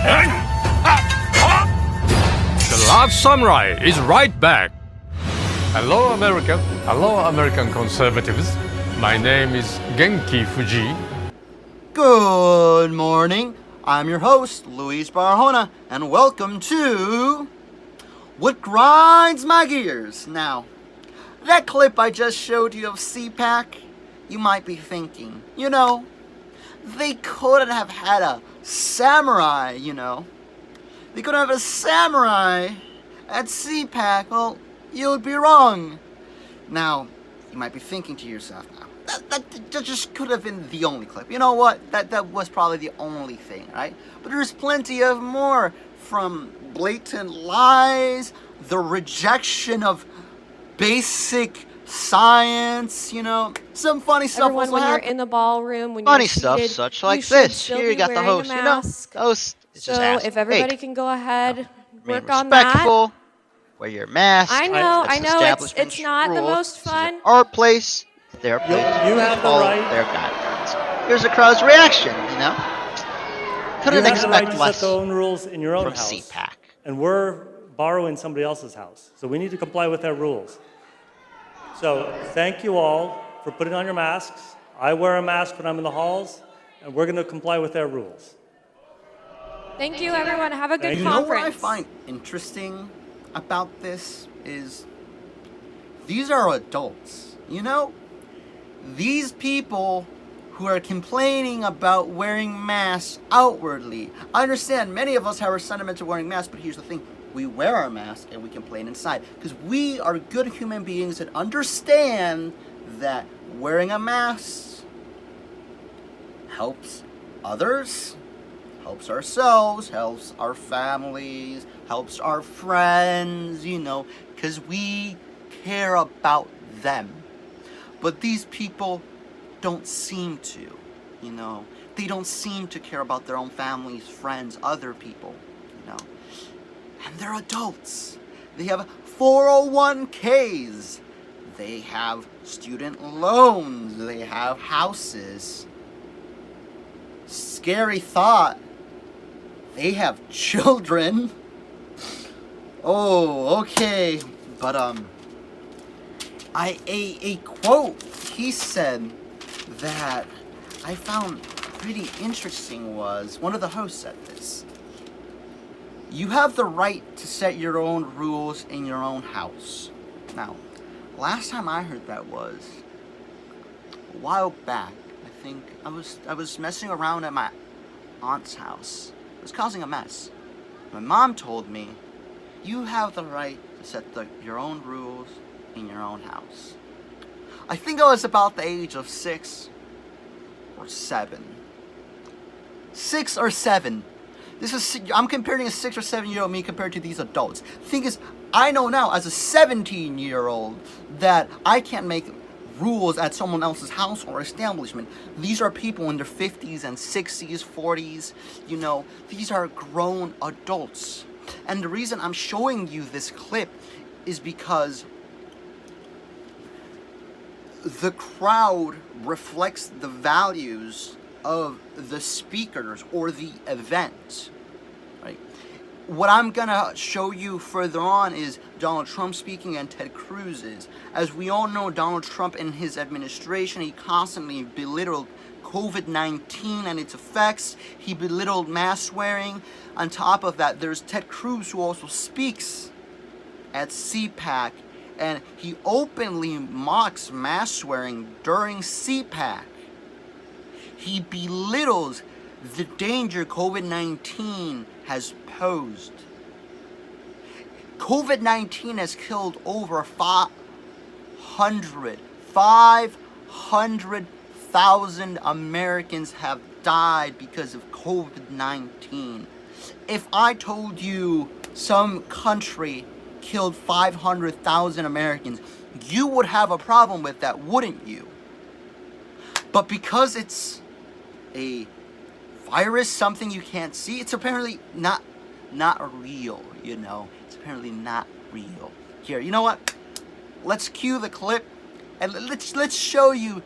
The Last Samurai is right back. Hello, America. Hello, American conservatives. My name is Genki Fuji. Good morning. I'm your host, Luis Barahona, and welcome to What Grinds My Gears. Now, that clip I just showed you of CPAC, you might be thinking, they couldn't have had a samurai, They couldn't have a samurai at CPAC. Well, you would be wrong. Now, you might be thinking to yourself now, that just could have been the only clip. You know what? That was probably the only thing, right? But there's plenty of more, from blatant lies, the rejection of basic science, some funny stuff. Everyone, when you're in the ballroom, when Funny you're stuff, seated, such you like should this. still Here you be got the wearing a host. mask. Host is just So asking. if everybody Hey, can go ahead, remain work on that. respectful. Wear your mask. I know, That's I the know, establishment's it's not the rules. most This is an fun. art place. Their place. You have the Follow right. their guidelines. Here's the crowd's reaction. Couldn't You have the right expect to less set the own rules in your own from house. CPAC. And we're borrowing somebody else's house. So we need to comply with their rules. So thank you all for putting on your masks. I wear a mask when I'm in the halls, and we're going to comply with their rules. Thank you, everyone. Have a good Thank you. You know what I conference. find interesting about this is these are adults, These people who are complaining about wearing masks outwardly. I understand many of us have our sentiments of wearing masks, but here's the thing. We wear our mask and we complain inside because we are good human beings that understand that wearing a mask helps others, helps ourselves, helps our families, helps our friends, because we care about them. But these people don't seem to, They don't seem to care about their own families, friends, other people, And they're adults. They have 401ks. They have student loans. They have houses. Scary thought. They have children. Oh, okay. But a quote he said that I found pretty interesting was, one of the hosts said this: you have the right to set your own rules in your own house. Now, last time I heard that was a while back. I think I was messing around at my aunt's house. It was causing a mess. My mom told me, you have the right to set your own rules in your own house. I think I was about the age of 6 or 7. 6 or 7. I'm comparing a 6 or 7-year-old me compared to these adults. Thing is, I know now as a 17-year-old that I can't make rules at someone else's house or establishment. These are people in their 50s and 60s, 40s. These are grown adults. And the reason I'm showing you this clip is because the crowd reflects the values of the speakers or the event, right? What I'm gonna show you further on is Donald Trump speaking and Ted Cruz's. As we all know, Donald Trump and his administration, he constantly belittled COVID-19 and its effects. He belittled mask wearing. On top of that, there's Ted Cruz, who also speaks at CPAC, and he openly mocks mask wearing during CPAC. He belittles the danger COVID-19 has posed. COVID-19 has killed over 500,000 Americans have died because of COVID-19. If I told you some country killed 500,000 Americans, you would have a problem with that, wouldn't you? But because it's a virus, something you can't see, it's apparently not real, It's apparently not real. Here, you know what? Let's cue the clip and let's show you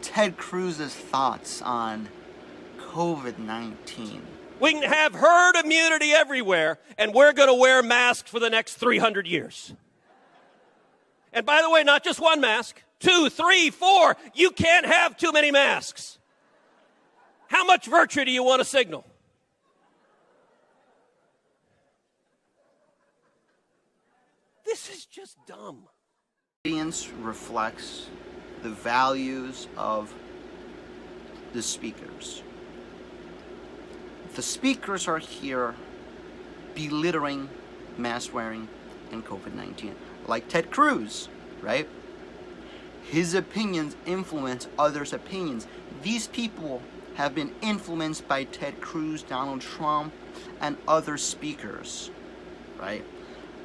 Ted Cruz's thoughts on COVID-19. We can have herd immunity everywhere, and we're going to wear masks for the next 300 years. And by the way, not just one mask, 2, 3, 4. You can't have too many masks. How much virtue do you want to signal? This is just dumb. Obedience reflects the values of the speakers. The speakers are here belittling mask wearing and COVID-19. Like Ted Cruz, right? His opinions influence others' opinions. These people have been influenced by Ted Cruz, Donald Trump, and other speakers, right?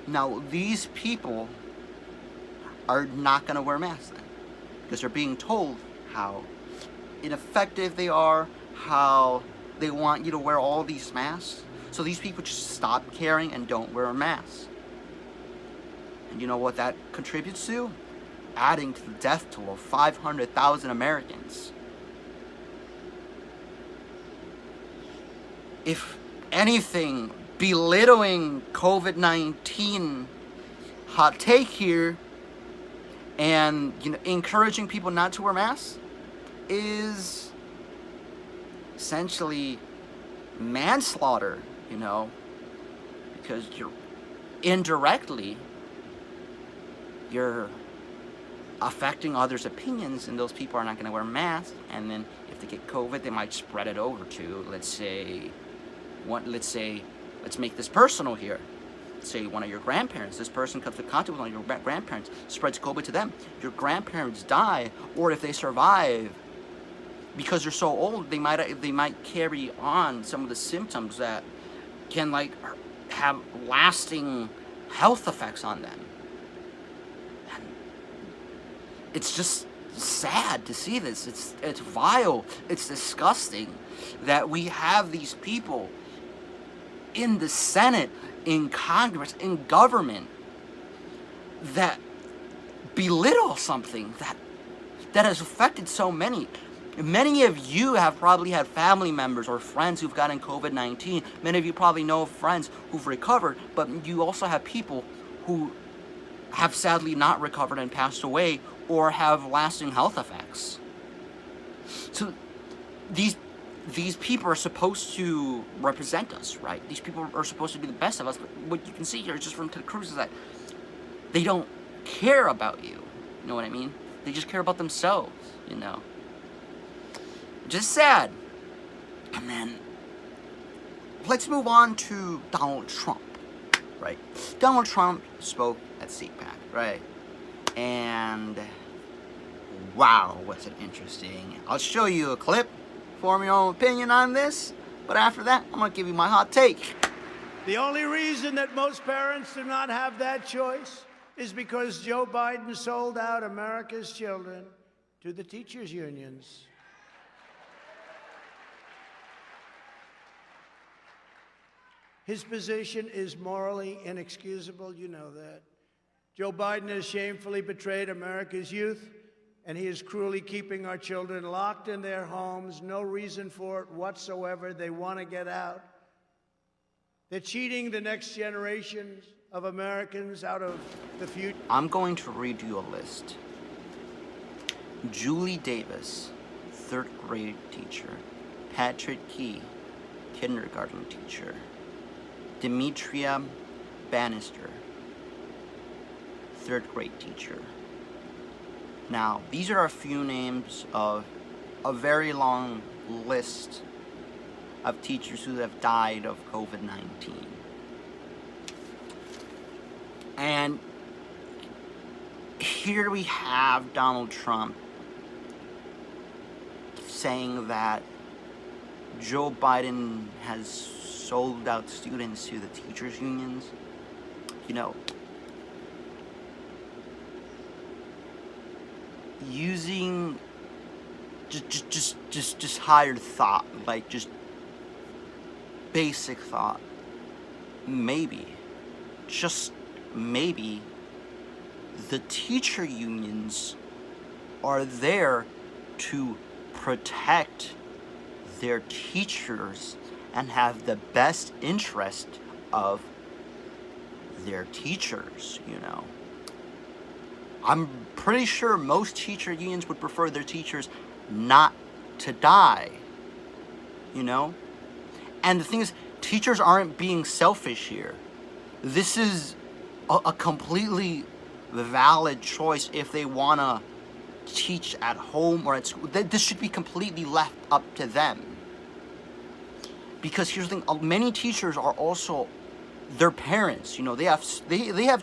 Now, these people are not going to wear masks then, because they're being told how ineffective they are, how they want you to wear all these masks. So these people just stop caring and don't wear a mask. And you know what that contributes to? Adding to the death toll of 500,000 Americans. If anything, belittling COVID-19 hot take here and encouraging people not to wear masks is essentially manslaughter, because you're indirectly affecting others' opinions, and those people are not going to wear masks, and then if they get COVID, they might spread it over to, let's make this personal here. Say one of your grandparents, this person comes into contact with one of your grandparents, spreads COVID to them. Your grandparents die, or if they survive, because they're so old, they might carry on some of the symptoms that can have lasting health effects on them. And it's just sad to see this. It's vile. It's disgusting that we have these people in the Senate, in Congress, in government that belittle something that has affected so many. Many of you have probably had family members or friends who've gotten COVID-19. Many of you probably know friends who've recovered, but you also have people who have sadly not recovered and passed away or have lasting health effects. So these people are supposed to represent us, right? These people are supposed to be the best of us, but what you can see here just from Ted Cruz is that they don't care about you. You know what I mean? They just care about themselves, Just sad. And then let's move on to Donald Trump, right? Donald Trump spoke at CPAC, right? And wow, was it interesting. I'll show you a clip, form your own opinion on this, but after that, I'm gonna give you my hot take. The only reason that most parents do not have that choice is because Joe Biden sold out America's children to the teachers' unions. His position is morally inexcusable, you know that. Joe Biden has shamefully betrayed America's youth, and he is cruelly keeping our children locked in their homes. No reason for it whatsoever. They want to get out. They're cheating the next generation of Americans out of the future. I'm going to read you a list. Julie Davis, 3rd grade teacher. Patrick Key, kindergarten teacher. Demetria Bannister, 3rd grade teacher. Now, these are a few names of a very long list of teachers who have died of COVID-19. And here we have Donald Trump saying that Joe Biden has sold out students to the teachers' unions. Using just higher thought, just basic thought, maybe, just maybe, the teacher unions are there to protect their teachers and have the best interest of their teachers, you know. I'm pretty sure most teacher unions would prefer their teachers not to die, you know? And the thing is, teachers aren't being selfish here. This is a completely valid choice if they want to teach at home or at school. This should be completely left up to them. Because here's the thing, many teachers are also their parents, you know, they have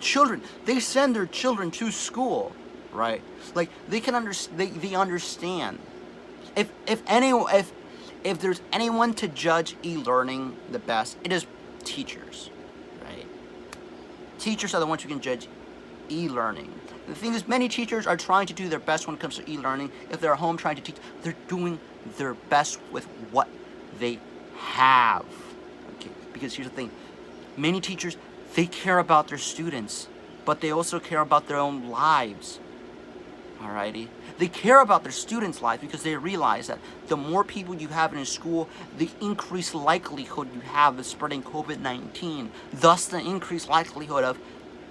children. They send their children to school, right? Like they can they understand. If there's anyone to judge e-learning the best, it is teachers, right? Teachers are the ones who can judge e-learning. The thing is, many teachers are trying to do their best when it comes to e-learning. If they're at home trying to teach, they're doing their best with what they have. Okay, because here's the thing. Many teachers, they care about their students, but they also care about their own lives. Alrighty? They care about their students' lives because they realize that the more people you have in a school, the increased likelihood you have of spreading COVID-19. Thus, the increased likelihood of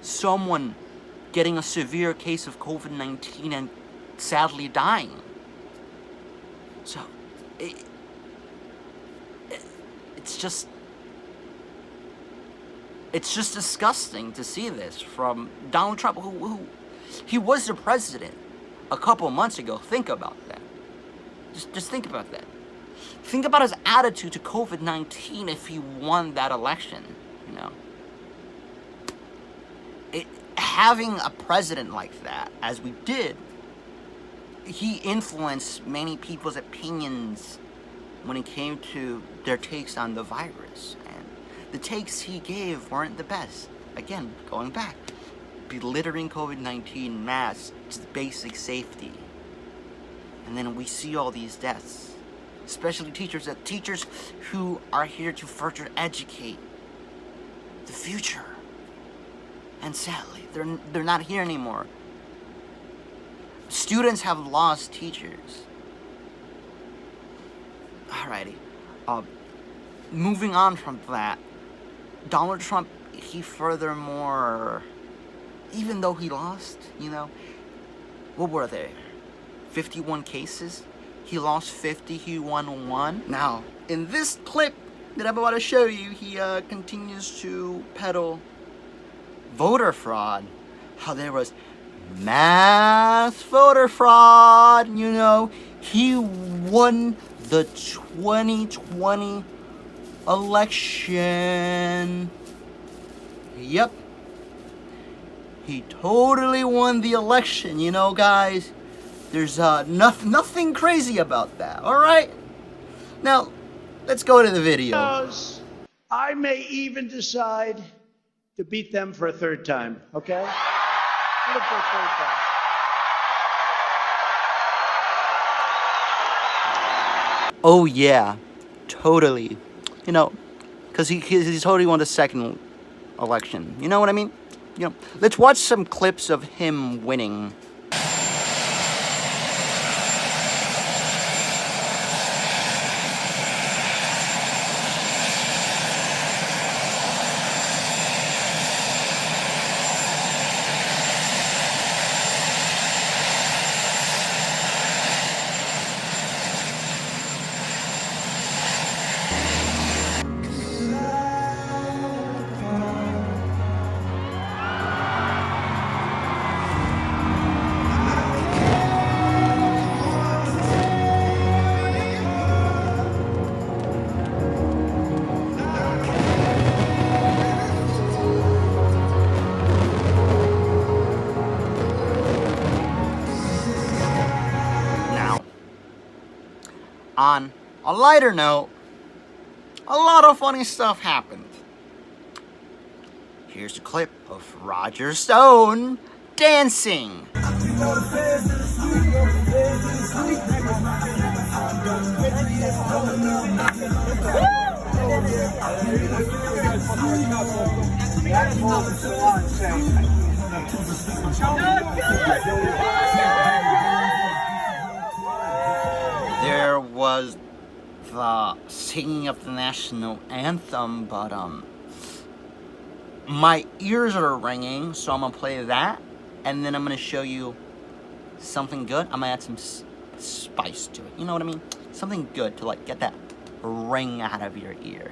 someone getting a severe case of COVID-19 and sadly dying. So, it's just disgusting to see this from Donald Trump, who he was the president a couple months ago. Think about that. Just think about that. Think about his attitude to COVID-19 if he won that election, you know. Having a president like that, as we did, he influenced many people's opinions when it came to their takes on the virus. And the takes he gave weren't the best. Again, going back, belittling COVID-19, masks, just basic safety. And then we see all these deaths, especially teachers who are here to further educate the future. And sadly, they're not here anymore. Students have lost teachers. Alrighty. Moving on from that, Donald Trump, he furthermore, even though he lost, you know, what were they? 51 cases? He lost 50, he won 1. Now, in this clip that I'm about to show you, he continues to peddle voter fraud. How there was mass voter fraud, you know. He won the 2020 election. Yep. He totally won the election, you know, guys. There's nothing crazy about that, alright? Now, let's go to the video. I may even decide to beat them for a third time, okay? For a third time. Oh yeah, totally. You know, because he's totally won the second election. You know what I mean? You know, let's watch some clips of him winning. On a lighter note, a lot of funny stuff happened. Here's a clip of Roger Stone dancing. There was the singing of the national anthem, but my ears are ringing, so I'm gonna play that, and then I'm gonna show you something good. I'm gonna add some spice to it. You know what I mean? Something good to like get that ring out of your ear.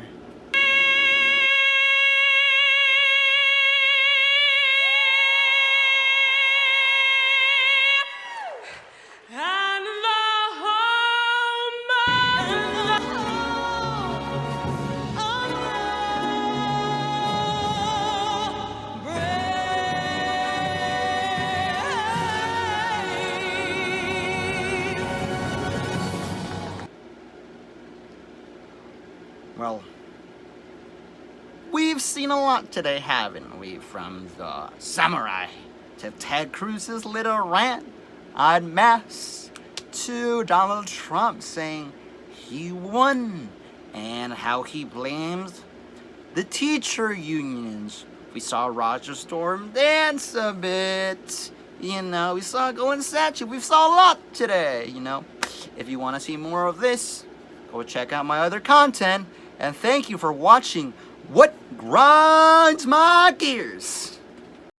Well, we've seen a lot today, haven't we? From the samurai to Ted Cruz's little rant on masks to Donald Trump saying he won and how he blames the teacher unions. We saw Roger Storm dance a bit. You know, we saw Golden Statue. We saw a lot today, you know. If you want to see more of this, go check out my other content. And thank you for watching What Grinds My Gears.